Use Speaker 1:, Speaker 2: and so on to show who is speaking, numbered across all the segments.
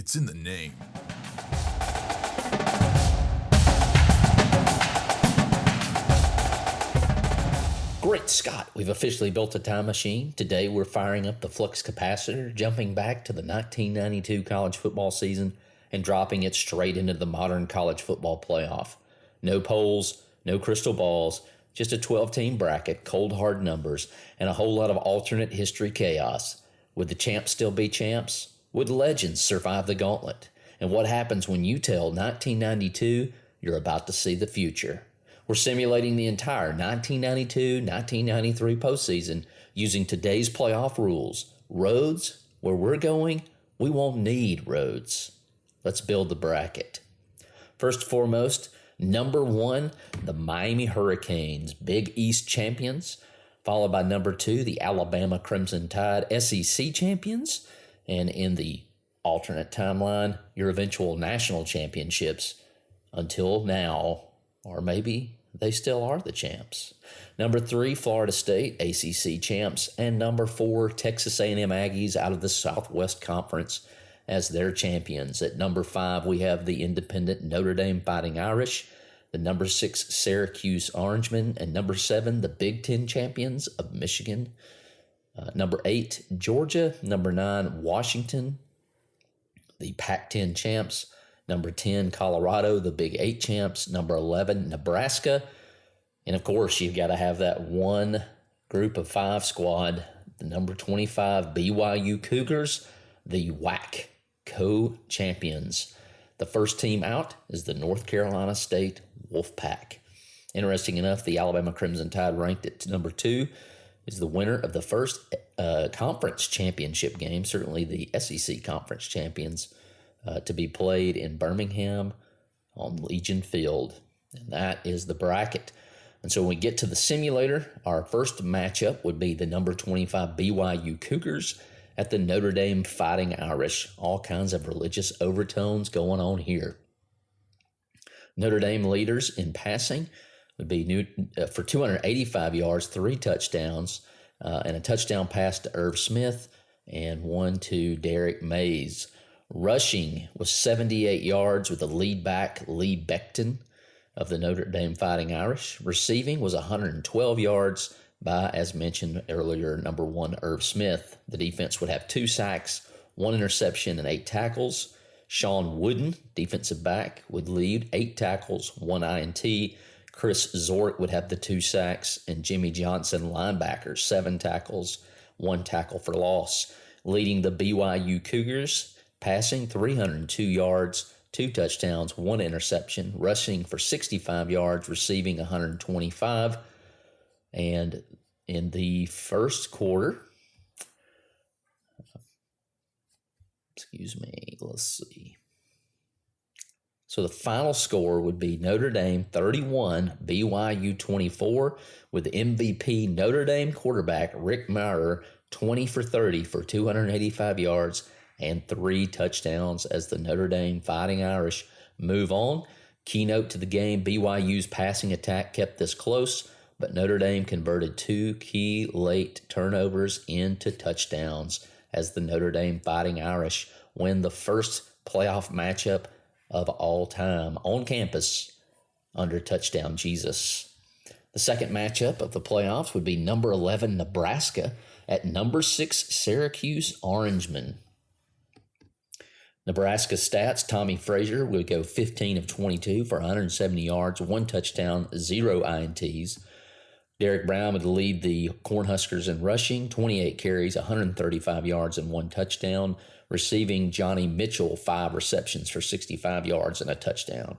Speaker 1: It's in the name.
Speaker 2: Great Scott, we've officially built a time machine. Today we're firing up the flux capacitor, jumping back to the 1992 college football season and dropping it straight into the modern college football playoff. No polls, no crystal balls, just a 12-team bracket, cold hard numbers, and a whole lot of alternate history chaos. Would the champs still be champs? Would legends survive the gauntlet? And what happens when you tell 1992 you're about to see the future? We're simulating the entire 1992-1993 postseason using today's playoff rules. Roads, where we're going, we won't need roads. Let's build the bracket. First and foremost, number 1, the Miami Hurricanes, Big East champions, followed by number 2, the Alabama Crimson Tide, SEC champions, and in the alternate timeline, your eventual national championships until now. Or maybe they still are the champs. Number 3, Florida State, ACC champs. And number 4, Texas A&M Aggies out of the Southwest Conference as their champions. At number 5, we have the independent Notre Dame Fighting Irish. The number 6, Syracuse Orangemen. And number 7, the Big Ten champions of Michigan. Number 8, Georgia. Number 9, Washington, the Pac-10 champs. Number 10, Colorado, the Big 8 champs. Number 11, Nebraska. And, of course, you've got to have that one group of 5 squad, the number 25, BYU Cougars, the WAC co-champions. The first team out is the North Carolina State Wolfpack. Interesting enough, the Alabama Crimson Tide, ranked at number 2, is the winner of the first conference championship game, certainly the SEC Conference Champions, to be played in Birmingham on Legion Field. And that is the bracket. And so when we get to the simulator, our first matchup would be the number 25 BYU Cougars at the Notre Dame Fighting Irish. All kinds of religious overtones going on here. Notre Dame leaders in passing would be for 285 yards, 3 touchdowns, and a touchdown pass to Irv Smith and 1 to Derek Mays. Rushing was 78 yards with the lead back, Lee Becton, of the Notre Dame Fighting Irish. Receiving was 112 yards by, as mentioned earlier, number 1, Irv Smith. The defense would have 2 sacks, 1 interception, and 8 tackles. Sean Wooden, defensive back, would lead 8 tackles, 1 INT. Chris Zork would have the 2 sacks, and Jimmy Johnson, linebacker, 7 tackles, 1 tackle for loss. Leading the BYU Cougars, passing 302 yards, 2 touchdowns, 1 interception, rushing for 65 yards, receiving 125. And in the first quarter, let's see. So the final score would be Notre Dame 31, BYU 24, with MVP Notre Dame quarterback Rick Maurer 20 for 30 for 285 yards and 3 touchdowns as the Notre Dame Fighting Irish move on. Keynote to the game, BYU's passing attack kept this close, but Notre Dame converted 2 key late turnovers into touchdowns as the Notre Dame Fighting Irish win the first playoff matchup of all time on campus under Touchdown Jesus. The second matchup of the playoffs would be number 11 Nebraska at number 6 Syracuse Orangemen. Nebraska stats, Tommy Frazier would go 15 of 22 for 170 yards, 1 touchdown, 0 INTs. Derek Brown would lead the Cornhuskers in rushing, 28 carries, 135 yards, and 1 touchdown. Receiving, Johnny Mitchell, 5 receptions for 65 yards and a touchdown.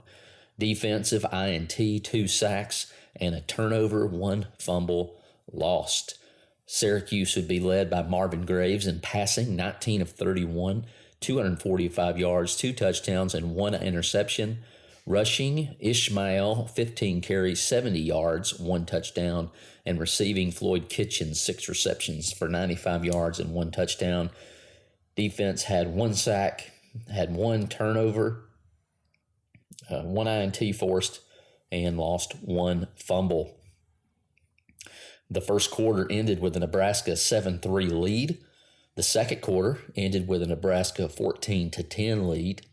Speaker 2: Defensive, INT, 2 sacks, and a turnover, 1 fumble lost. Syracuse would be led by Marvin Graves in passing, 19 of 31, 245 yards, 2 touchdowns, and 1 interception. Rushing, Ishmael, 15 carries, 70 yards, 1 touchdown. And receiving, Floyd Kitchens, 6 receptions for 95 yards and 1 touchdown. Defense had 1 sack, had 1 turnover, 1 INT forced, and lost 1 fumble. The first quarter ended with a Nebraska 7-3 lead. The second quarter ended with a Nebraska 14-10 lead.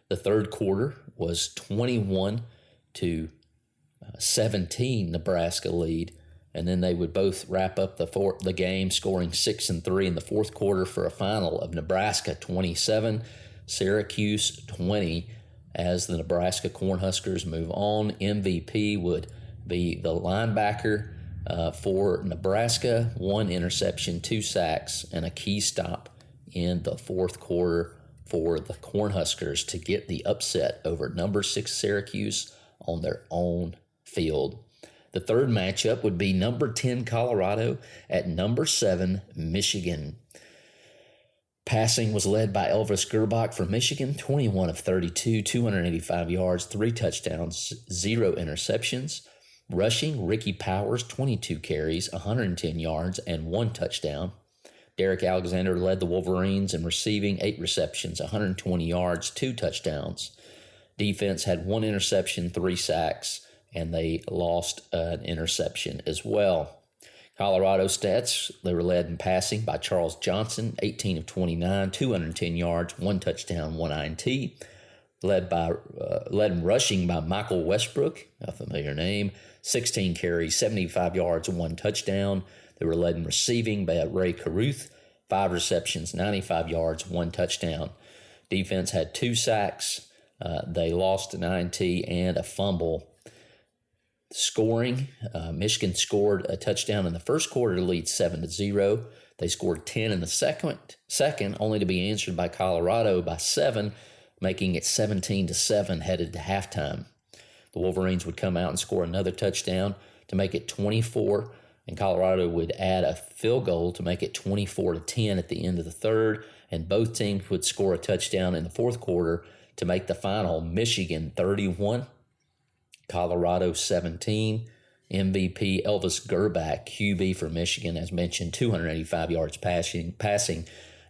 Speaker 2: The third quarter was 21-17 Nebraska lead, and then they would both wrap up the game scoring 6 and 3 in the fourth quarter for a final of Nebraska 27, Syracuse 20. As the Nebraska Cornhuskers move on, MVP would be the linebacker for Nebraska, 1 interception, 2 sacks, and a key stop in the fourth quarter for the Cornhuskers to get the upset over number 6 Syracuse on their own field. The third matchup would be number 10 Colorado at number 7 Michigan. Passing was led by Elvis Gerbach from Michigan, 21 of 32, 285 yards, 3 touchdowns, 0 interceptions. Rushing, Ricky Powers, 22 carries, 110 yards, and 1 touchdown. Derek Alexander led the Wolverines in receiving, 8 receptions, 120 yards, 2 touchdowns. Defense had 1 interception, 3 sacks, and they lost an interception as well. Colorado stats, they were led in passing by Charles Johnson, 18 of 29, 210 yards, 1 touchdown, 1 INT. Led in rushing by Michael Westbrook, a familiar name, 16 carries, 75 yards, 1 touchdown. They were led in receiving by Ray Caruth, 5 receptions, 95 yards, 1 touchdown. Defense had 2 sacks. They lost an INT and a fumble. Scoring, Michigan scored a touchdown in the first quarter to lead 7-0. They scored 10 in the second, only to be answered by Colorado by 7, making it 17-7 headed to halftime. The Wolverines would come out and score another touchdown to make it 24, and Colorado would add a field goal to make it 24-10 at the end of the third, and both teams would score a touchdown in the fourth quarter to make the final Michigan 31, Colorado 17. MVP Elvis Gerbach, QB for Michigan, as mentioned, 285 yards passing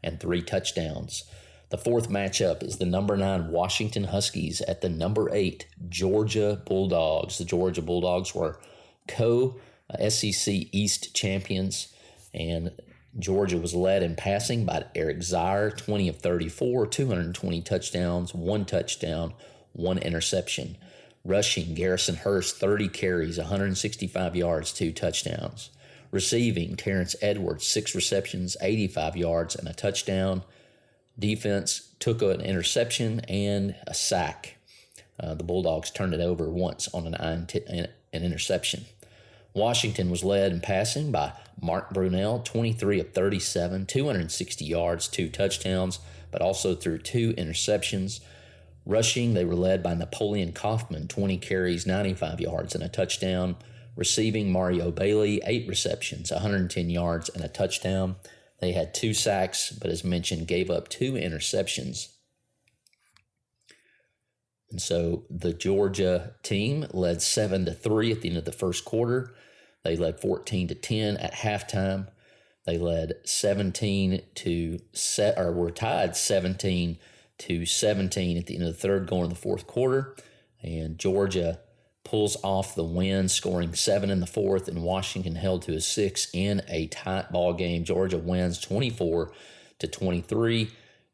Speaker 2: and 3 touchdowns. The fourth matchup is the number 9 Washington Huskies at the number 8 Georgia Bulldogs. The Georgia Bulldogs were SEC East champions, and Georgia was led in passing by Eric Zier, 20 of 34, 220 touchdowns, 1 touchdown, 1 interception. Rushing, Garrison Hurst, 30 carries, 165 yards, 2 touchdowns. Receiving, Terrence Edwards, 6 receptions, 85 yards, and a touchdown. Defense took an interception and a sack. The Bulldogs turned it over once on an interception. Washington was led in passing by Mark Brunell, 23 of 37, 260 yards, 2 touchdowns, but also threw 2 interceptions. Rushing, they were led by Napoleon Kaufman, 20 carries, 95 yards, and a touchdown. Receiving, Mario Bailey, 8 receptions, 110 yards, and a touchdown. They had 2 sacks, but as mentioned, gave up 2 interceptions. And so the Georgia team led 7-3 at the end of the first quarter. They led 14-10 at halftime. They led were tied 17-17 at the end of the third, going to the fourth quarter. And Georgia pulls off the win, scoring 7 in the fourth, and Washington held to a 6 in a tight ball game. Georgia wins 24-23.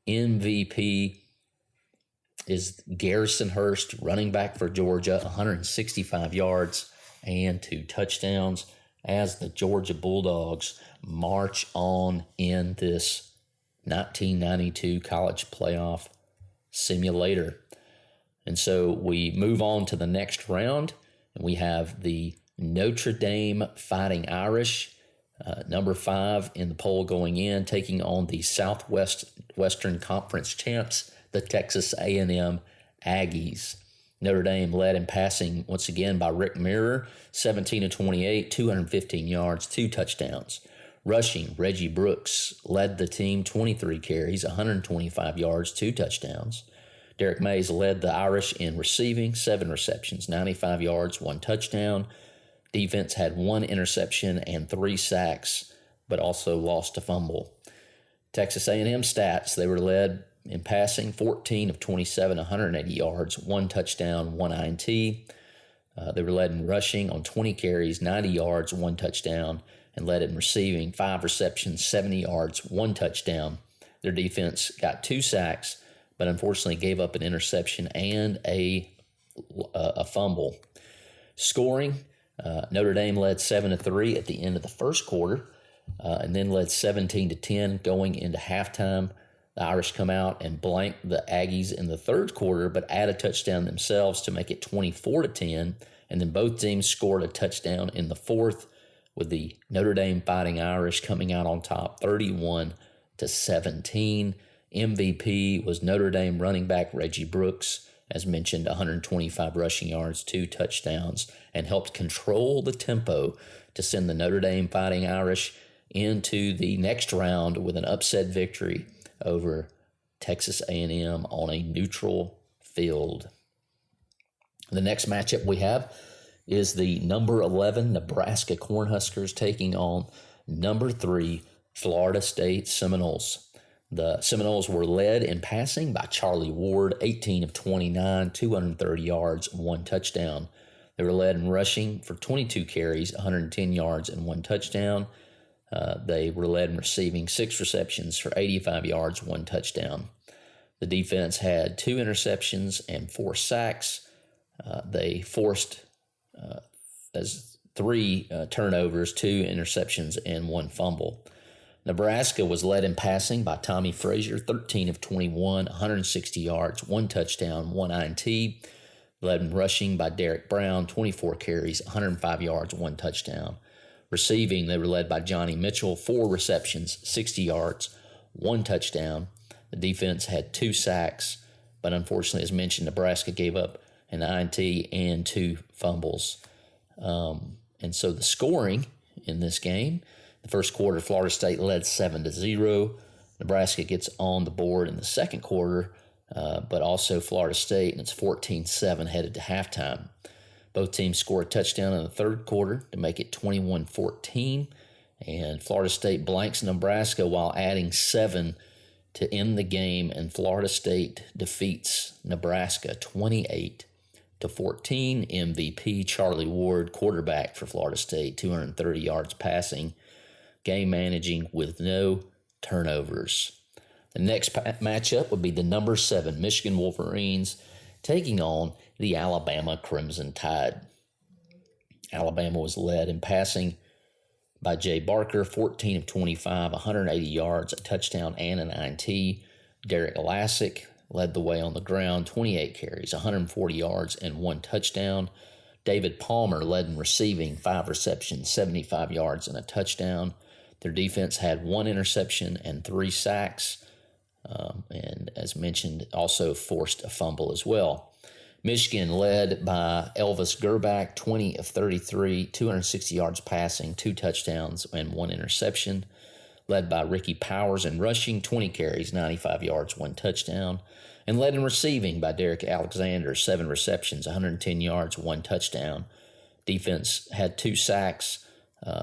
Speaker 2: MVP is Garrison Hurst, running back for Georgia, 165 yards and 2 touchdowns as the Georgia Bulldogs march on in this 1992 college playoff simulator. And so we move on to the next round, and we have the Notre Dame Fighting Irish, number 5 in the poll going in, taking on the Western Conference champs, the Texas A&M Aggies. Notre Dame led in passing once again by Rick Mirror, 17-28, 215 yards, 2 touchdowns. Rushing, Reggie Brooks led the team, 23 carries, 125 yards, 2 touchdowns. Derek Mays led the Irish in receiving, 7 receptions, 95 yards, 1 touchdown. Defense had 1 interception and 3 sacks, but also lost a fumble. Texas A&M stats, they were led in passing, 14 of 27, 180 yards, 1 touchdown, 1 INT. They were led in rushing on 20 carries, 90 yards, 1 touchdown. and led in receiving, 5 receptions, 70 yards, 1 touchdown. Their defense got 2 sacks, but unfortunately gave up an interception and a fumble. Scoring, Notre Dame led 7-3 at the end of the first quarter, and then led 17-10 going into halftime. The Irish come out and blank the Aggies in the third quarter, but add a touchdown themselves to make it 24-10. And then both teams scored a touchdown in the fourth, with the Notre Dame Fighting Irish coming out on top 31-17. MVP was Notre Dame running back Reggie Brooks, as mentioned, 125 rushing yards, 2 touchdowns, and helped control the tempo to send the Notre Dame Fighting Irish into the next round with an upset victory over Texas A&M on a neutral field. The next matchup we have is the number 11 Nebraska Cornhuskers taking on number 3 Florida State Seminoles. The Seminoles were led in passing by Charlie Ward, 18 of 29, 230 yards, 1 touchdown. They were led in rushing for 22 carries, 110 yards, and 1 touchdown. They were led in receiving 6 receptions for 85 yards, 1 touchdown. The defense had 2 interceptions and 4 sacks. They forced 3 turnovers, 2 interceptions, and 1 fumble. Nebraska was led in passing by Tommy Frazier, 13 of 21, 160 yards, 1 touchdown, 1 INT. Led in rushing by Derek Brown, 24 carries, 105 yards, 1 touchdown. Receiving, they were led by Johnny Mitchell, 4 receptions, 60 yards, 1 touchdown. The defense had 2 sacks, but unfortunately, as mentioned, Nebraska gave up an INT and 2 fumbles. And so the scoring in this game, the first quarter, Florida State led 7-0. Nebraska gets on the board in the second quarter, but also Florida State, and it's 14-7 headed to halftime. Both teams score a touchdown in the third quarter to make it 21-14, and Florida State blanks Nebraska while adding 7 to end the game, and Florida State defeats Nebraska 28-14. MVP Charlie Ward, quarterback for Florida State, 230 yards passing, game managing with no turnovers. The next matchup would be the number 7 Michigan Wolverines taking on the Alabama Crimson Tide. Alabama was led in passing by Jay Barker, 14 of 25, 180 yards, a touchdown, and an INT. Derek Lassick led the way on the ground, 28 carries, 140 yards, and 1 touchdown. David Palmer led in receiving, 5 receptions, 75 yards, and a touchdown. Their defense had 1 interception and 3 sacks, and as mentioned, also forced a fumble as well. Michigan led by Elvis Gerback, 20 of 33, 260 yards passing, 2 touchdowns, and 1 interception. Led by Ricky Powers in rushing, 20 carries, 95 yards, 1 touchdown. And led in receiving by Derek Alexander, 7 receptions, 110 yards, 1 touchdown. Defense had 2 sacks,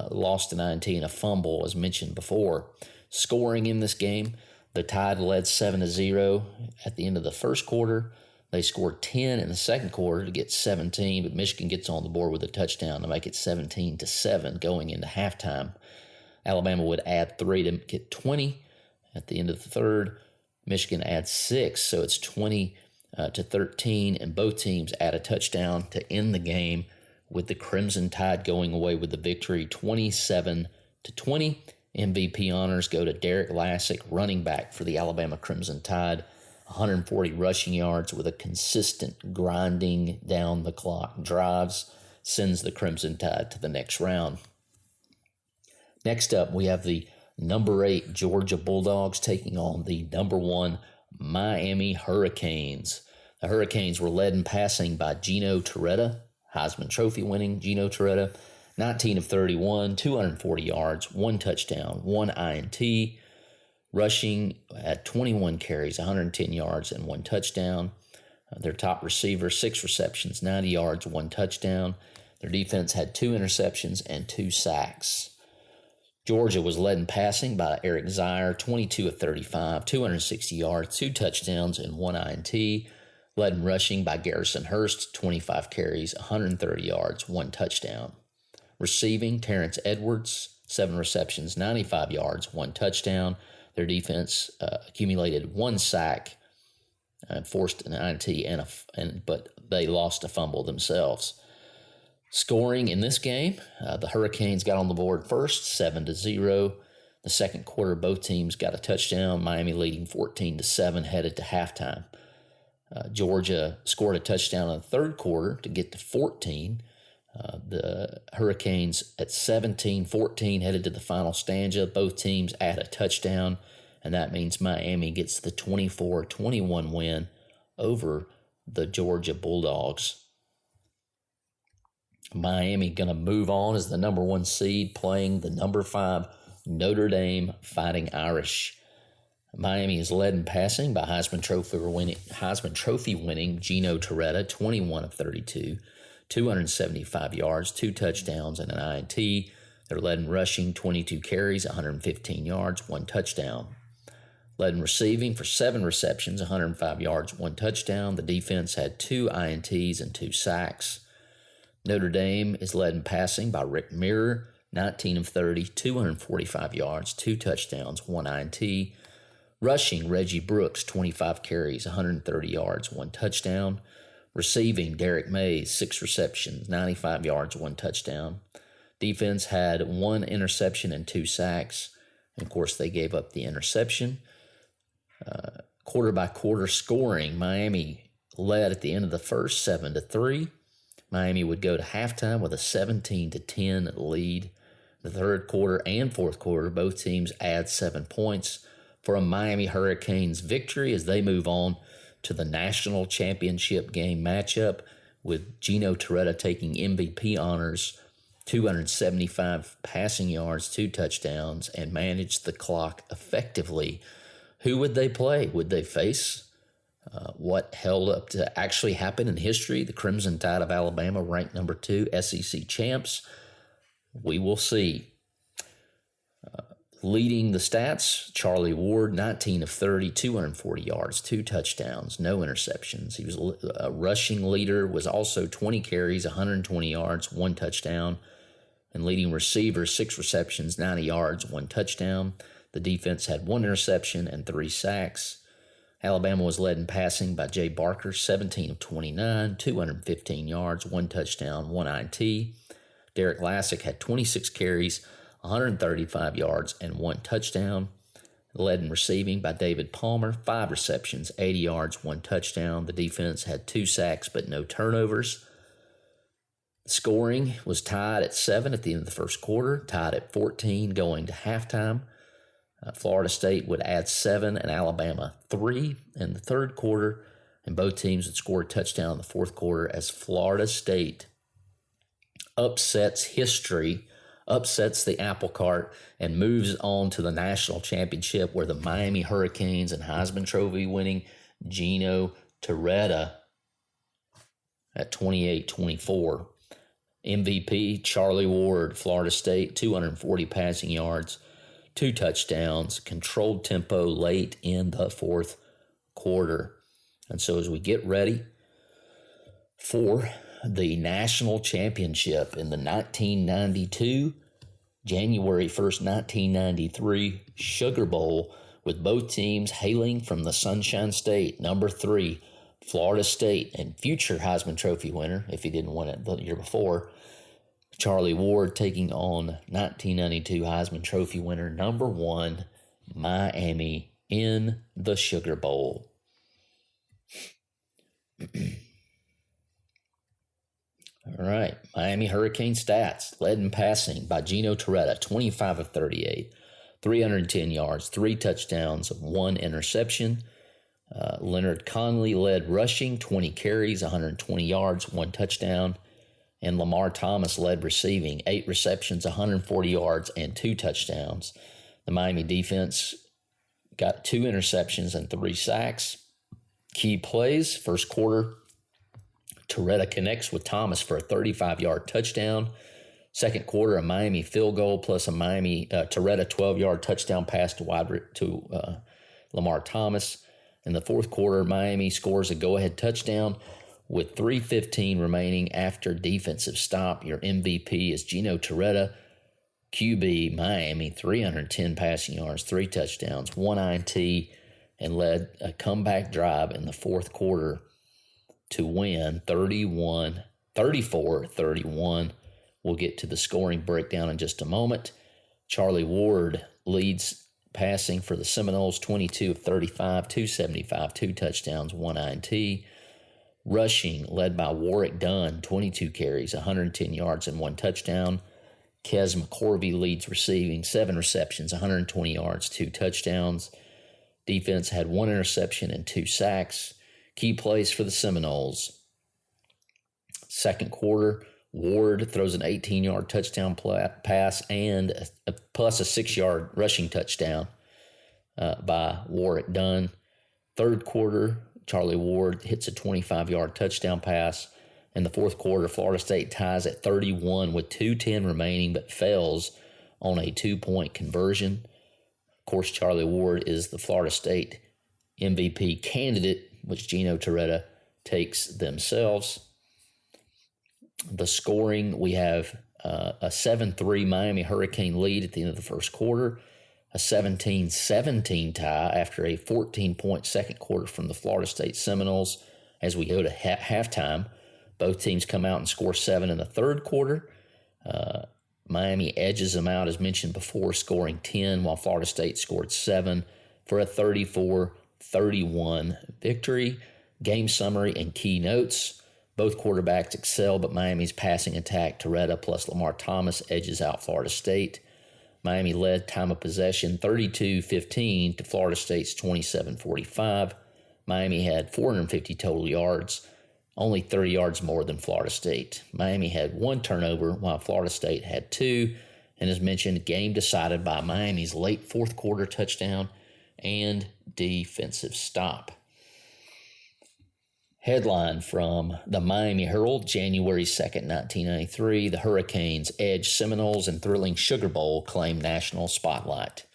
Speaker 2: lost an INT and a fumble, as mentioned before. Scoring in this game, the Tide led 7-0 at the end of the first quarter. They scored 10 in the second quarter to get 17, but Michigan gets on the board with a touchdown to make it 17-7 going into halftime. Alabama would add 3 to get 20 at the end of the third. Michigan adds 6, so it's 20-13, and both teams add a touchdown to end the game, with the Crimson Tide going away with the victory 27-20. MVP honors go to Derek Lassick, running back for the Alabama Crimson Tide. 140 rushing yards with a consistent grinding down the clock drives, sends the Crimson Tide to the next round. Next up, we have the number 8 Georgia Bulldogs taking on the number 1 Miami Hurricanes. The Hurricanes were led in passing by Gino Torretta, Heisman Trophy winning Gino Torretta, 19 of 31, 240 yards, 1 touchdown, 1 INT. Rushing at 21 carries, 110 yards, and 1 touchdown. Their top receiver, 6 receptions, 90 yards, 1 touchdown. Their defense had 2 interceptions and 2 sacks. Georgia was led in passing by Eric Zier, 22 of 35, 260 yards, 2 touchdowns, and 1 INT. Led in rushing by Garrison Hurst, 25 carries, 130 yards, 1 touchdown. Receiving, Terrence Edwards, 7 receptions, 95 yards, 1 touchdown. Their defense accumulated 1 sack and forced an INT, but they lost a fumble themselves. Scoring in this game, the Hurricanes got on the board first, 7-0. The second quarter, both teams got a touchdown. Miami leading 14-7 headed to halftime. Georgia scored a touchdown in the third quarter to get to 14. The Hurricanes at 17-14 headed to the final stanza. Both teams add a touchdown, and that means Miami gets the 24-21 win over the Georgia Bulldogs. Miami going to move on as the number 1 seed, playing the number 5 Notre Dame Fighting Irish. Miami is led in passing by Heisman Trophy winning Gino Torretta, 21 of 32, 275 yards, 2 touchdowns, and an INT. They're led in rushing, 22 carries, 115 yards, 1 touchdown. Led in receiving for 7 receptions, 105 yards, 1 touchdown. The defense had 2 INTs and 2 sacks. Notre Dame is led in passing by Rick Mirror, 19 of 30, 245 yards, 2 touchdowns, 1 INT. Rushing, Reggie Brooks, 25 carries, 130 yards, 1 touchdown. Receiving, Derek Mays, 6 receptions, 95 yards, 1 touchdown. Defense had 1 interception and 2 sacks. And of course, they gave up the interception. Quarter by quarter scoring, Miami led at the end of the first 7-3. Miami would go to halftime with a 17-10 lead. The third quarter and fourth quarter, both teams add 7 points for a Miami Hurricanes victory as they move on to the national championship game matchup, with Gino Torretta taking MVP honors, 275 passing yards, 2 touchdowns, and managed the clock effectively. Who would they play? Would they face what held up to actually happen in history? The Crimson Tide of Alabama, ranked number 2, SEC champs. We will see. Leading the stats, Charlie Ward, 19 of 30, 240 yards, 2 touchdowns, no interceptions. He was a rushing leader, was also 20 carries, 120 yards, 1 touchdown. And leading receiver, 6 receptions, 90 yards, 1 touchdown. The defense had 1 interception and 3 sacks. Alabama was led in passing by Jay Barker, 17 of 29, 215 yards, 1 touchdown, 1 INT. Derek Lassick had 26 carries, 135 yards, and 1 touchdown. Led in receiving by David Palmer, 5 receptions, 80 yards, 1 touchdown. The defense had 2 sacks but no turnovers. Scoring was tied at 7 at the end of the first quarter, tied at 14 going to halftime. Florida State would add 7 and Alabama 3 in the third quarter, and both teams would score a touchdown in the fourth quarter as Florida State upsets history, upsets the apple cart, and moves on to the national championship, where the Miami Hurricanes and Heisman Trophy winning Gino Torretta at 28-24. MVP, Charlie Ward, Florida State, 240 passing yards, 2 touchdowns, controlled tempo late in the fourth quarter. And so as we get ready for the national championship in the 1992, January 1st, 1993 Sugar Bowl, with both teams hailing from the Sunshine State, number 3, Florida State, and future Heisman Trophy winner, if he didn't win it the year before, Charlie Ward, taking on 1992 Heisman Trophy winner, number 1, Miami, in the Sugar Bowl. All right, Miami Hurricane stats. Led in passing by Gino Torretta, 25 of 38, 310 yards, 3 touchdowns, 1 interception. Leonard Conley led rushing, 20 carries, 120 yards, 1 touchdown. And Lamar Thomas led receiving, 8 receptions, 140 yards, and 2 touchdowns. The Miami defense got 2 interceptions and 3 sacks. Key plays, first quarter, Torretta connects with Thomas for a 35-yard touchdown. Second quarter, a Miami field goal plus a Miami Torretta 12-yard touchdown pass to Lamar Thomas. In the fourth quarter, Miami scores a go-ahead touchdown with 3:15 remaining after defensive stop. Your MVP is Gino Torretta, QB, Miami, 310 passing yards, 3 touchdowns, 1 INT, and led a comeback drive in the fourth quarter to win 34-31. We'll get to the scoring breakdown in just a moment. Charlie Ward leads passing for the Seminoles, 22 of 35, 275, 2 touchdowns, 1 INT. Rushing, led by Warwick Dunn, 22 carries, 110 yards, and 1 touchdown. Kes McCorvey leads receiving, 7 receptions, 120 yards, 2 touchdowns. Defense had 1 interception and 2 sacks. Key plays for the Seminoles. Second quarter, Ward throws an 18-yard touchdown pass and plus a 6-yard rushing touchdown by Warwick Dunn. Third quarter, Charlie Ward hits a 25-yard touchdown pass. In the fourth quarter, Florida State ties at 31 with 2:10 remaining, but fails on a 2-point conversion. Of course, Charlie Ward is the Florida State MVP candidate, which Gino Torretta takes themselves. The scoring, we have a 7-3 Miami Hurricane lead at the end of the first quarter, a 17-17 tie after a 14-point second quarter from the Florida State Seminoles. As we go to halftime, both teams come out and score 7 in the third quarter. Miami edges them out, as mentioned before, scoring 10, while Florida State scored 7 for a 34-31 victory. Game summary and key notes. Both quarterbacks excel, but Miami's passing attack, Torretta plus Lamar Thomas, edges out Florida State. Miami led time of possession 32-15 to Florida State's 27-45. Miami had 450 total yards, only 30 yards more than Florida State. Miami had 1 turnover, while Florida State had 2. And as mentioned, game decided by Miami's late fourth quarter touchdown and defensive stop. Headline from the Miami Herald, January 2nd, 1993. The Hurricanes edge Seminoles in thrilling Sugar Bowl claim national spotlight.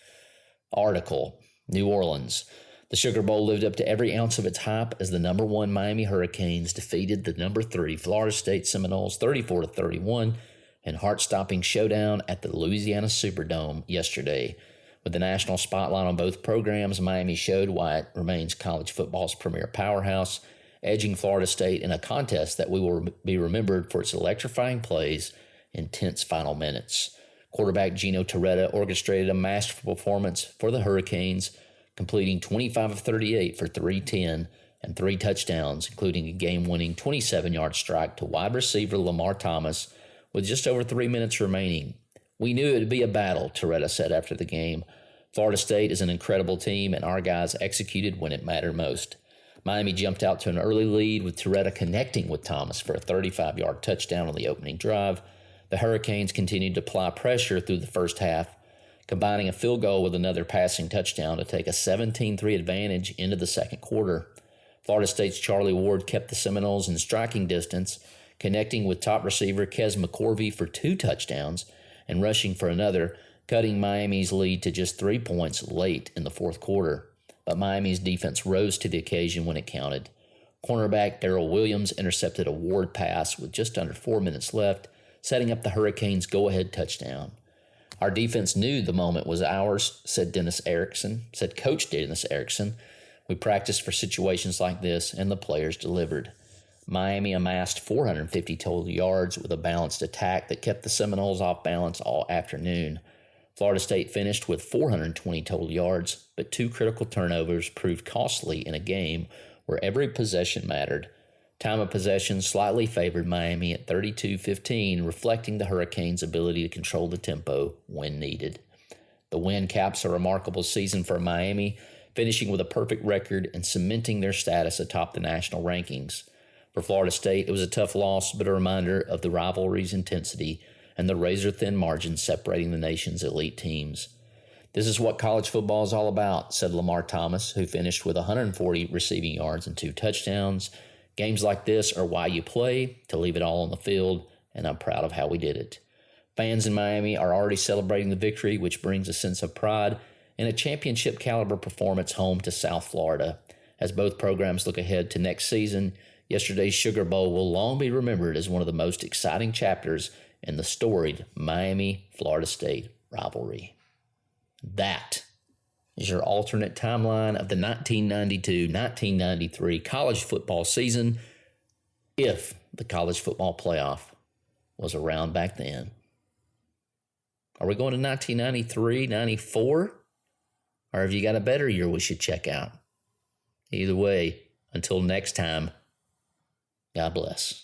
Speaker 2: Article, New Orleans. The Sugar Bowl lived up to every ounce of its hype as the number 1 Miami Hurricanes defeated the number 3 Florida State Seminoles 34-31 in heart-stopping showdown at the Louisiana Superdome yesterday. With the national spotlight on both programs, Miami showed why it remains college football's premier powerhouse, edging Florida State in a contest that will be remembered for its electrifying plays in tense final minutes. Quarterback Gino Torretta orchestrated a masterful performance for the Hurricanes, completing 25 of 38 for 310 and 3 touchdowns, including a game-winning 27-yard strike to wide receiver Lamar Thomas with just over 3 minutes remaining. "We knew it would be a battle," Torretta said after the game. "Florida State is an incredible team, and our guys executed when it mattered most." Miami jumped out to an early lead, with Torretta connecting with Thomas for a 35-yard touchdown on the opening drive. The Hurricanes continued to apply pressure through the first half, combining a field goal with another passing touchdown to take a 17-3 advantage into the second quarter. Florida State's Charlie Ward kept the Seminoles in striking distance, connecting with top receiver Kes McCorvey for 2 touchdowns and rushing for another, cutting Miami's lead to just 3 points late in the fourth quarter. But Miami's defense rose to the occasion when it counted. Cornerback Darrell Williams intercepted a Ward pass with just under 4 minutes left, setting up the Hurricanes' go-ahead touchdown. "Our defense knew the moment was ours," said Coach Dennis Erickson. "We practiced for situations like this, and the players delivered." Miami amassed 450 total yards with a balanced attack that kept the Seminoles off balance all afternoon. Florida State finished with 420 total yards, but 2 critical turnovers proved costly in a game where every possession mattered. Time of possession slightly favored Miami at 32-15, reflecting the Hurricanes' ability to control the tempo when needed. The win caps a remarkable season for Miami, finishing with a perfect record and cementing their status atop the national rankings. For Florida State, it was a tough loss, but a reminder of the rivalry's intensity and the razor-thin margin separating the nation's elite teams. "This is what college football is all about," said Lamar Thomas, who finished with 140 receiving yards and 2 touchdowns. "Games like this are why you play, to leave it all on the field, and I'm proud of how we did it." Fans in Miami are already celebrating the victory, which brings a sense of pride in a championship-caliber performance home to South Florida. As both programs look ahead to next season, yesterday's Sugar Bowl will long be remembered as one of the most exciting chapters in the storied Miami-Florida State rivalry. That is your alternate timeline of the 1992-1993 college football season, if the college football playoff was around back then. Are we going to 1993, 94? Or have you got a better year we should check out? Either way, until next time, God bless.